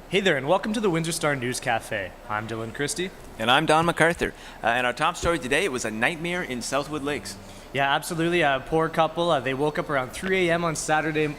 Hey there, and welcome to the Windsor Star News Cafe. I'm Dylan Kristy. And I'm Don McArthur. And our top story today, it was a nightmare in Southwood Lakes. Yeah, absolutely. A poor couple. They woke up around 3 a.m. on Saturday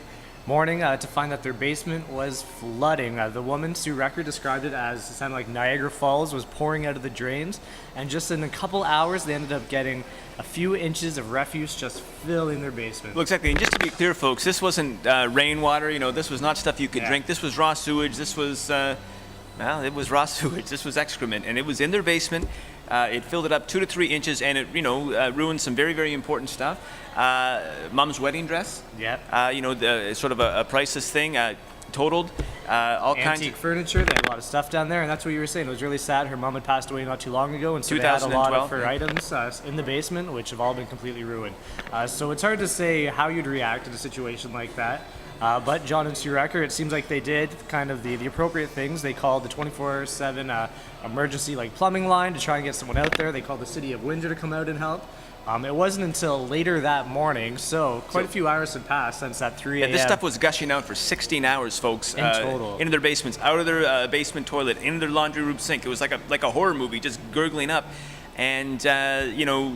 morning to find that their basement was flooding. The woman, Sue Recker, described it as it sounded like Niagara Falls was pouring out of the drains. And just in a couple hours, they ended up getting a few inches of refuse just filling their basement. Well, exactly. And just to be clear, folks, this wasn't rainwater. This was not stuff you could drink. This was raw sewage. This was, it was raw sewage. This was excrement. And it was in their basement. It filled it up 2 to 3 inches, and it, ruined some very, very important stuff. Mom's wedding dress. Yep. The sort of a priceless thing. Totaled. All kinds of antique furniture. They had a lot of stuff down there, and that's what you were saying. It was really sad. Her mom had passed away not too long ago, and so they had a lot of her items in the basement, which have all been completely ruined. So it's hard to say how you'd react in a situation like that. But John and Sue Recker, it seems like they did kind of the appropriate things. They called the 24/7 emergency plumbing line to try and get someone out there. They called the city of Windsor to come out and help. It wasn't until later that morning, so quite a few hours had passed since that 3 a.m. Yeah, this stuff was gushing out for 16 hours, folks. In total. Into their basements, out of their basement toilet, into their laundry room sink. It was like a horror movie, just gurgling up. And,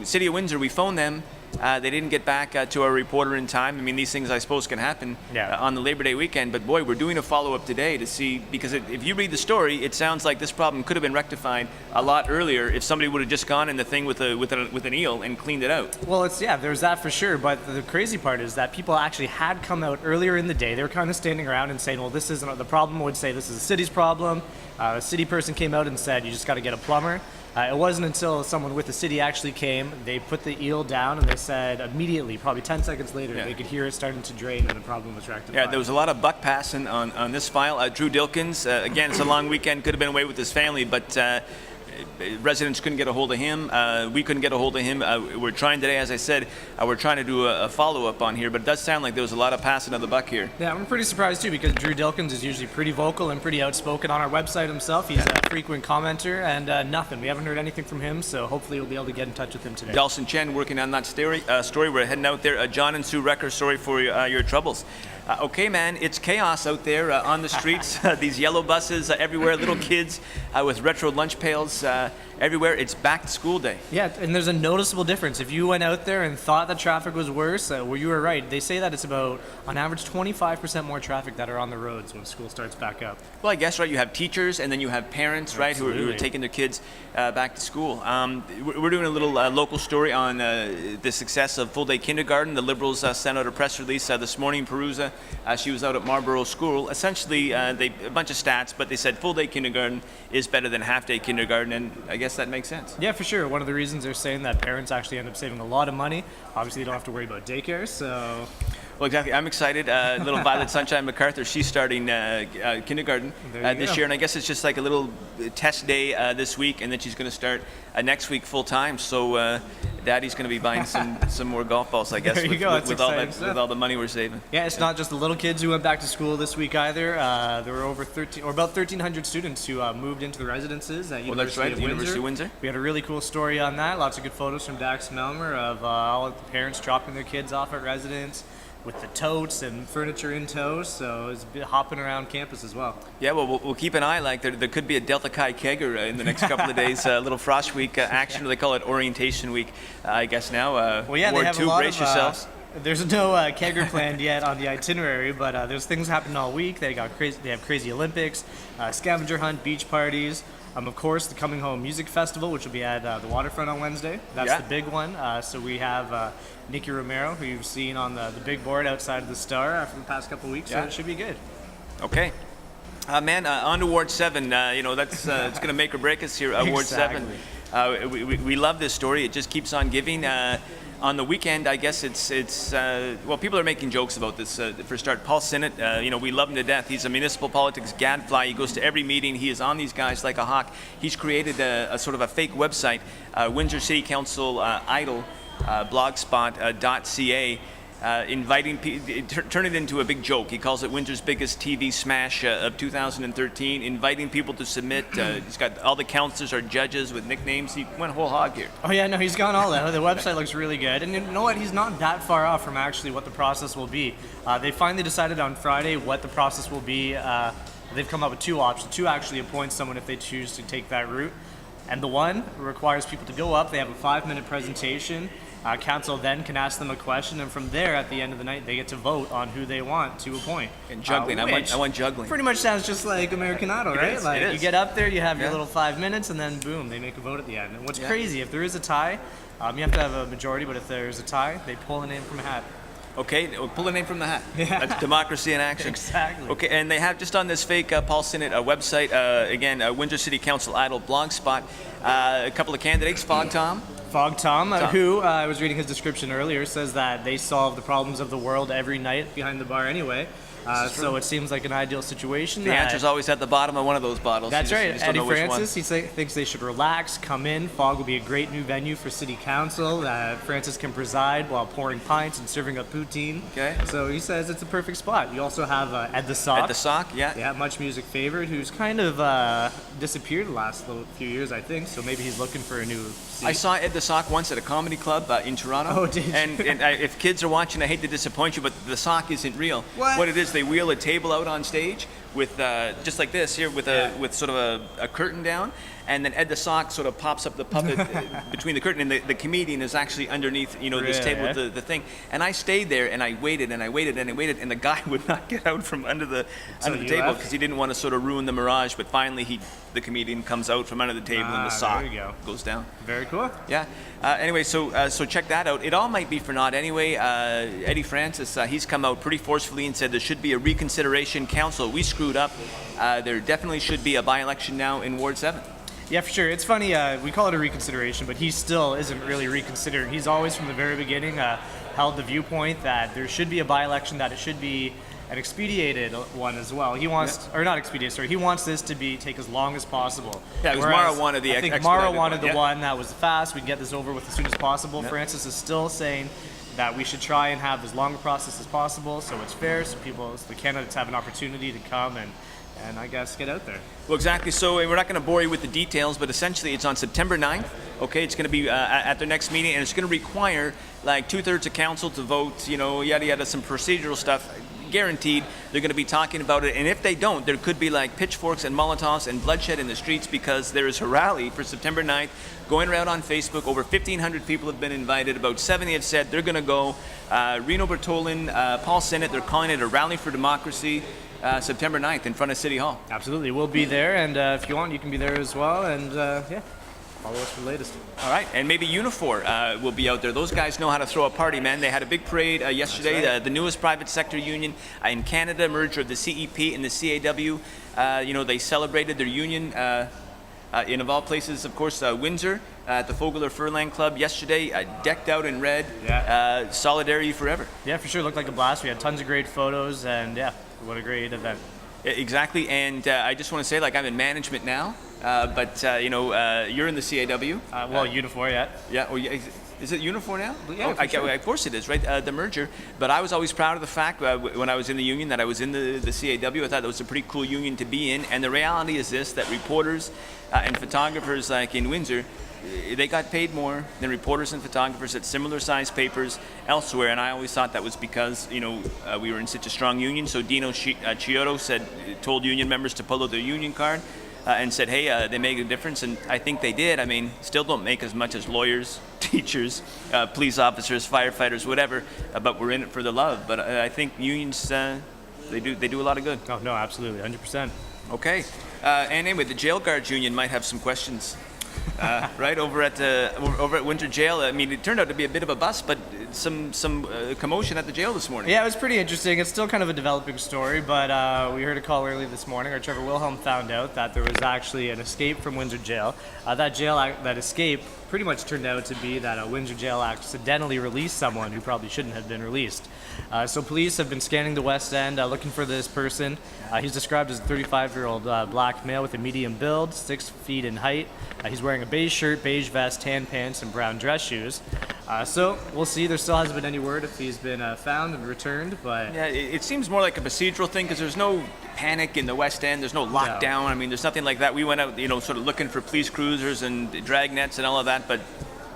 City of Windsor, we phoned them. They didn't get back to our reporter in time. I mean, these things, I suppose, can happen on the Labor Day weekend. But, boy, we're doing a follow-up today to see, because if you read the story, it sounds like this problem could have been rectified a lot earlier if somebody would have just gone in the thing with an eel and cleaned it out. Well, there's that for sure. But the crazy part is that people actually had come out earlier in the day. They were kind of standing around and saying, well, this isn't the problem. Would say this is the city's problem. A city person came out and said, you just got to get a plumber. It wasn't until someone with the city actually came, they put the eel down, and they said immediately, probably 10 seconds later, they could hear it starting to drain, and the problem was rectified. Yeah, there was a lot of buck passing on this file. Drew Dilkins, again, it's a long weekend, could have been away with his family, but residents couldn't get a hold of him. We couldn't get a hold of him. We're trying today, as I said, we're trying to do a follow-up on here, but it does sound like there was a lot of passing of the buck here. Yeah, I'm pretty surprised too, because Drew Dilkins is usually pretty vocal and pretty outspoken on our website himself. He's a frequent commenter, and nothing. We haven't heard anything from him, so hopefully we'll be able to get in touch with him today. Dalson Chen working on that story. We're heading out there. John and Sue Recker, sorry for your troubles. Okay, man, it's chaos out there on the streets. These yellow buses everywhere, little kids with retro lunch pails everywhere. It's back to school day. Yeah, and there's a noticeable difference. If you went out there and thought the traffic was worse, well, you were right. They say that it's about, on average, 25% more traffic that are on the roads when school starts back up. Well, I guess, right, you have teachers and then you have parents, right, who are taking their kids back to school. We're doing a little local story on the success of full-day kindergarten. The Liberals sent out a press release this morning. Perusa, she was out at Marlborough School. Essentially, a bunch of stats, but they said full-day kindergarten is better than half-day kindergarten, and I guess that makes sense. Yeah, for sure. One of the reasons they're saying that parents actually end up saving a lot of money. Obviously, you don't have to worry about daycare, so... Well, exactly. I'm excited. Little Violet Sunshine McArthur, she's starting kindergarten this year, and I guess it's just like a little test day this week, and then she's going to start next week full time. So Daddy's going to be buying some more golf balls, I guess, with all the money we're saving. Yeah, it's not just the little kids who went back to school this week either. There were about 1,300 students who moved into the residences at University of Windsor. We had a really cool story on that. Lots of good photos from Dax Melmer of all of the parents dropping their kids off at residence, with the totes and furniture in tow, so it's hopping around campus as well. Yeah, well, we'll keep an eye. There could be a Delta Chi kegger in the next couple of days. A little frost week action. They call it orientation week, I guess now. Well, yeah, Ward they have 2, a lot brace of, yourselves. There's no kegger planned yet on the itinerary, but there's things happening all week. They have crazy Olympics, scavenger hunt, beach parties. Of course, the Coming Home Music Festival, which will be at the waterfront on Wednesday. That's the big one. So we have Nicky Romero, who you've seen on the big board outside of the Star for the past couple of weeks, so it should be good. Okay. On to Ward 7. That's it's going to make or break us here. Ward 7. We love this story. It just keeps on giving. On the weekend, I guess people are making jokes about this. For a start, Paul Sinnott, we love him to death. He's a municipal politics gadfly. He goes to every meeting. He is on these guys like a hawk. He's created a sort of a fake website, Windsor City Council Idol, blogspot.ca, inviting people, turn it into a big joke. He calls it Windsor's biggest TV smash of 2013, inviting people to submit. He's got all the counselors are judges with nicknames. He went whole hog here. Oh yeah, no, he's gone all out. The website looks really good. And you know what? He's not that far off from actually what the process will be. They finally decided on Friday what the process will be they've come up with two options. Two actually appoint someone if they choose to take that route. And the one requires people to go up. They have a 5-minute presentation. Council then can ask them a question, and from there, at the end of the night, they get to vote on who they want to appoint. And juggling, I want juggling. Pretty much sounds just like American Idol, right? It is. You get up there, you have your little 5 minutes, and then boom, they make a vote at the end. And what's crazy, if there is a tie, you have to have a majority, but if there's a tie, they pull a name from a hat. Okay, pull a name from the hat. Yeah. That's democracy in action. Exactly. Okay, and they have just on this fake Paul Sinnott website, again, Windsor City Council Idol blog spot, a couple of candidates, Fog Tom. Fog Tom, who I was reading his description earlier, says that they solve the problems of the world every night behind the bar anyway. So it seems like an ideal situation. The answer's always at the bottom of one of those bottles. That's right. Eddie Francis, he thinks they should relax, come in. Fog will be a great new venue for City Council. Francis can preside while pouring pints and serving up poutine. Okay. So he says it's a perfect spot. You also have Ed the Sock. Ed the Sock, yeah. Yeah, much music favorite, who's kind of disappeared the last few years, I think. So maybe he's looking for a new seat. I saw Ed the Sock once at a comedy club in Toronto. Oh, did you? And if kids are watching, I hate to disappoint you, but the Sock isn't real. What it is, they wheel a table out on stage with just like this here, with sort of a curtain down, and then Ed the Sock sort of pops up the puppet between the curtain, and the comedian is actually underneath, this table with the thing. And I stayed there, and I waited, and I waited, and I waited, and the guy would not get out from under the table because he didn't want to sort of ruin the mirage. But finally, the comedian comes out from under the table, and the Sock goes down. Very cool. Yeah. Anyway, so check that out. It all might be for naught anyway. Eddie Francis, he's come out pretty forcefully and said there should be a reconsideration. Council, we screwed up. There definitely should be a by-election now in Ward 7. Yeah, for sure. It's funny, we call it a reconsideration, but he still isn't really reconsidering. He's always, from the very beginning, held the viewpoint that there should be a by-election, that it should be an expedited one as well. He wants, or not expedited, sorry, he wants this to take as long as possible. Yeah, because Mara wanted the expedited one. I think Mara wanted the one that was fast, we can get this over with as soon as possible. Francis is still saying that we should try and have as long a process as possible, so it's fair, so the candidates have an opportunity to come and I guess get out there. Well, exactly. So we're not going to bore you with the details, but essentially it's on September 9th. Okay, it's going to be at their next meeting, and it's going to require like 2/3 of council to vote. Yada yada, some procedural stuff. Guaranteed, they're going to be talking about it. And if they don't, there could be like pitchforks and Molotovs and bloodshed in the streets, because there is a rally for September 9th going around on Facebook. Over 1,500 people have been invited. About 70 have said they're going to go. Reno Bertolin, Paul Sinnott, they're calling it a rally for democracy. September 9th in front of City Hall. Absolutely. We'll be there, and if you want, you can be there as well, and follow us for the latest. All right, and maybe Unifor will be out there. Those guys know how to throw a party, man. They had a big parade yesterday. Right. The newest private sector union in Canada, merger of the CEP and the CAW. They celebrated their union in, of all places, of course, Windsor at the Fogler Furland Club yesterday, decked out in red. Yeah. Solidarity forever. Yeah, for sure. Looked like a blast. We had tons of great photos, and what a great event. Exactly, and I just want to say, I'm in management now, but you're in the CAW. Unifor, yeah. Yeah. Oh, yeah. Is it Unifor now? Yeah, sure. Of course it is, right? The merger. But I was always proud of the fact when I was in the union that I was in the CAW. I thought that was a pretty cool union to be in. And the reality is this: that reporters and photographers, like in Windsor, they got paid more than reporters and photographers at similar sized papers elsewhere, and I always thought that was because we were in such a strong union. So Dino Chiodo told union members to pull out their union card and said, hey, they make a difference, and I think they did. I mean, still don't make as much as lawyers, teachers, police officers, firefighters, whatever, but we're in it for the love. But I think unions, they do a lot of good. Oh no, absolutely, 100%. Okay, and anyway, the jail guards union might have some questions. Right over at Windsor Jail. I mean, it turned out to be a bit of a bust, but some commotion at the jail this morning. Yeah, it was pretty interesting. It's still kind of a developing story, but we heard a call early this morning, or Trevor Wilhelm found out that there was actually an escape from Windsor Jail. That escape pretty much turned out to be that Windsor Jail accidentally released someone who probably shouldn't have been released. So police have been scanning the West End looking for this person. He's described as a 35-year-old black male with a medium build, 6 feet in height. He's wearing a beige shirt, beige vest, tan pants, and brown dress shoes. So we'll see. There still hasn't been any word if he's been found and returned, but yeah, it seems more like a procedural thing, because there's no panic in the West End. There's no lockdown. I mean, there's nothing like that. We went out, sort of looking for police cruisers and drag nets and all of that, but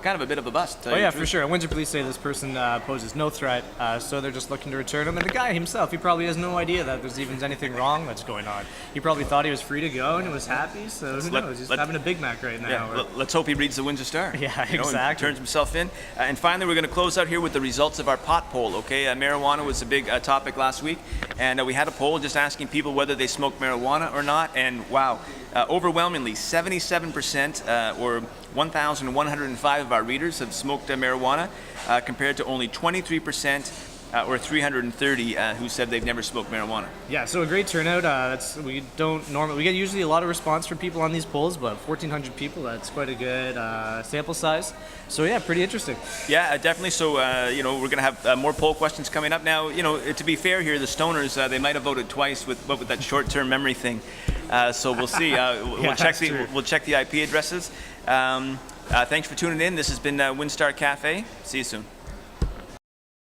kind of a bit of a bust. Oh yeah, for sure. And Windsor police say this person poses no threat, so they're just looking to return him. And the guy himself, he probably has no idea that there's even anything wrong that's going on. He probably thought he was free to go and was happy, so who knows? He's having a Big Mac right now. Yeah, let's hope he reads the Windsor Star. Yeah, exactly. And turns himself in. And finally, we're going to close out here with the results of our pot poll, okay? Marijuana was a big topic last week, and we had a poll just asking people whether they smoked marijuana or not, and wow, overwhelmingly, 77% or 1,105 of our readers have smoked marijuana, compared to only 23% or 330 who said they've never smoked marijuana. Yeah, so a great turnout. We get usually a lot of response from people on these polls, but 1,400 people, that's quite a good sample size. So yeah, pretty interesting. Yeah, definitely. So we're going to have more poll questions coming up. Now, to be fair here, the stoners, they might have voted twice with that short-term memory thing. So we'll see. We'll check the IP addresses. Thanks for tuning in. This has been WinStarCafe. See you soon.